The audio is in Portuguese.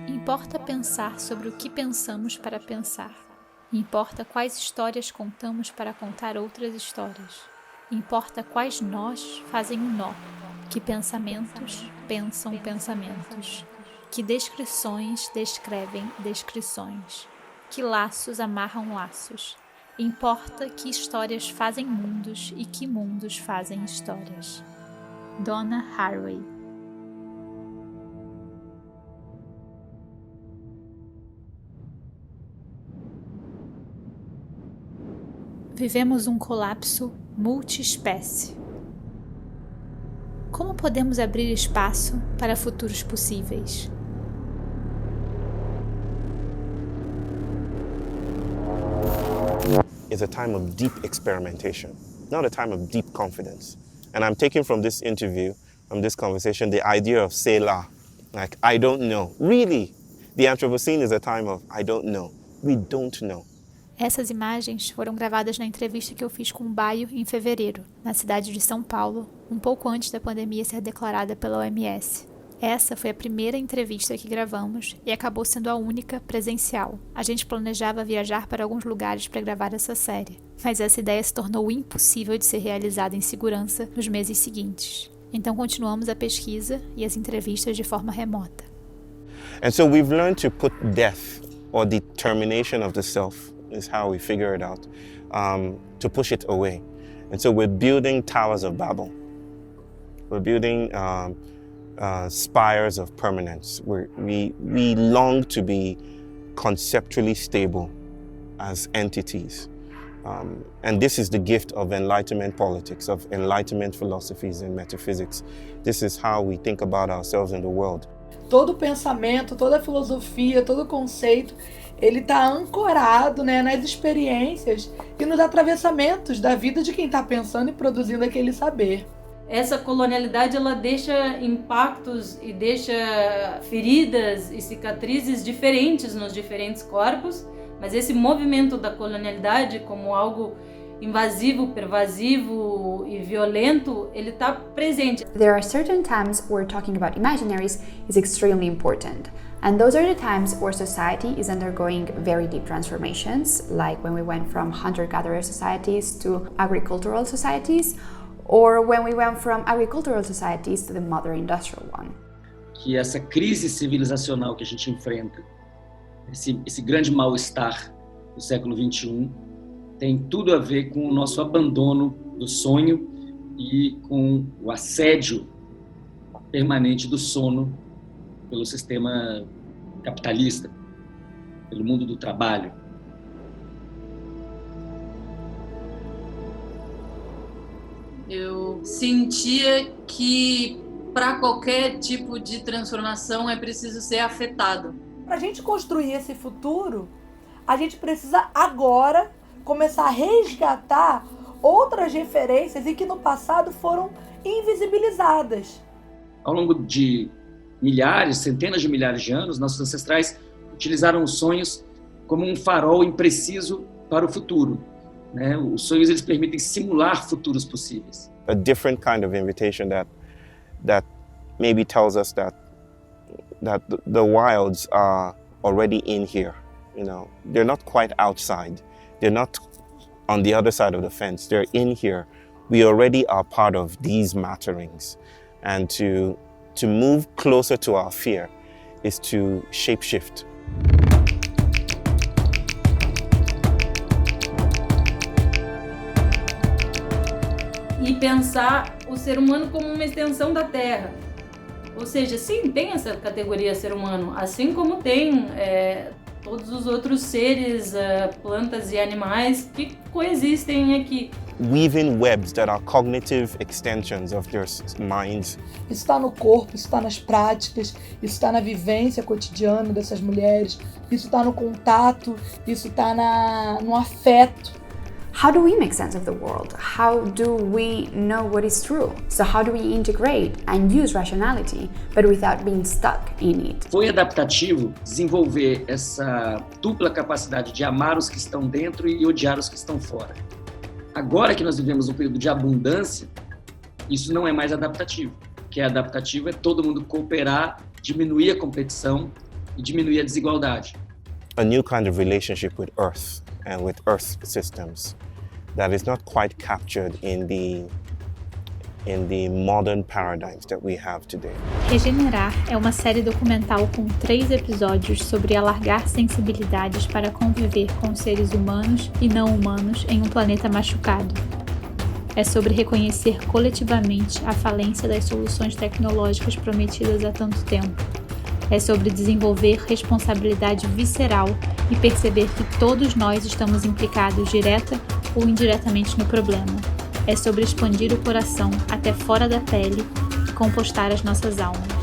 Importa pensar sobre o que pensamos para pensar. Importa quais histórias contamos para contar outras histórias. Importa quais nós fazem um nó. Que pensamentos pensam pensamentos. Que descrições descrevem descrições. Que laços amarram laços. Importa que histórias fazem mundos e que mundos fazem histórias. Donna Haraway. Vivemos um colapso multiespécie. Como podemos abrir espaço para futuros possíveis? It's a time of deep experimentation, not a time of deep confidence. And I'm taking from this interview, from this conversation, the idea of Selah, like, I don't know. Really, the Anthropocene is a time of, I don't know. We don't know. Essas imagens foram gravadas na entrevista que eu fiz com o Baio em fevereiro, na cidade de São Paulo, um pouco antes da pandemia ser declarada pela OMS. Essa foi a primeira entrevista que gravamos e acabou sendo a única presencial. A gente planejava viajar para alguns lugares para gravar essa série, mas essa ideia se tornou impossível de ser realizada em segurança nos meses seguintes. Então continuamos a pesquisa e as entrevistas de forma remota. And so we've learned to put death or the termination of the self is how we figure it out, to push it away. And so we're building towers of Babel. We're building spires of permanence. We long to be conceptually stable as entities. And this is the gift of Enlightenment politics, of Enlightenment philosophies and metaphysics. This is how we think about ourselves in the world. Todo o pensamento, toda a filosofia, todo o conceito, ele está ancorado, né, nas experiências e nos atravessamentos da vida de quem está pensando e produzindo aquele saber. Essa colonialidade, ela deixa impactos e deixa feridas e cicatrizes diferentes nos diferentes corpos, mas esse movimento da colonialidade como algo invasivo, pervasivo e violento, ele está presente. There are certain times where talking about imaginaries is extremely important. And those are the times where society is undergoing very deep transformations, like when we went from hunter-gatherer societies to agricultural societies, or when we went from agricultural societies to the modern industrial one. Que essa crise civilizacional que a gente enfrenta, esse grande mal-estar do século XXI, tem tudo a ver com o nosso abandono do sonho e com o assédio permanente do sono pelo sistema capitalista, pelo mundo do trabalho. Eu sentia que para qualquer tipo de transformação é preciso ser afetado. Para a gente construir esse futuro, a gente precisa agora começar a resgatar outras referências e que no passado foram invisibilizadas. Ao longo de milhares, centenas de milhares de anos, nossos ancestrais utilizaram os sonhos como um farol impreciso para o futuro. Né? Os sonhos, eles permitem simular futuros possíveis. A different kind of invitation that maybe tells us that the wilds are already in here. You know, they're not quite outside. They're not on the other side of the fence. They're in here. We already are part of these matterings. And to move closer to our fear is to shapeshift. E pensar o ser humano como uma extensão da Terra. Ou seja, sim, tem essa categoria ser humano, assim como tem todos os outros seres, plantas e animais que coexistem aqui. Weaving webs that are cognitive extensions of their minds. Isso está no corpo, isso está nas práticas, isso está na vivência cotidiana dessas mulheres, isso está no contato, isso está no afeto. How do we make sense of the world? How do we know what is true? So how do we integrate and use rationality, but without being stuck in it? Foi adaptativo desenvolver essa dupla capacidade de amar os que estão dentro e odiar os que estão fora. Agora que nós vivemos um período de abundância, isso não é mais adaptativo. O que é adaptativo é todo mundo cooperar, diminuir a competição e diminuir a desigualdade. A new kind of relationship with Earth and with Earth systems that is not quite captured in the modern paradigms that we have today. Regenerar é uma série documental com 3 episódios sobre alargar sensibilidades para conviver com seres humanos e não humanos em um planeta machucado. É sobre reconhecer coletivamente a falência das soluções tecnológicas prometidas há tanto tempo. É sobre desenvolver responsabilidade visceral e perceber que todos nós estamos implicados direta ou indiretamente no problema. É sobre expandir o coração até fora da pele e compostar as nossas almas.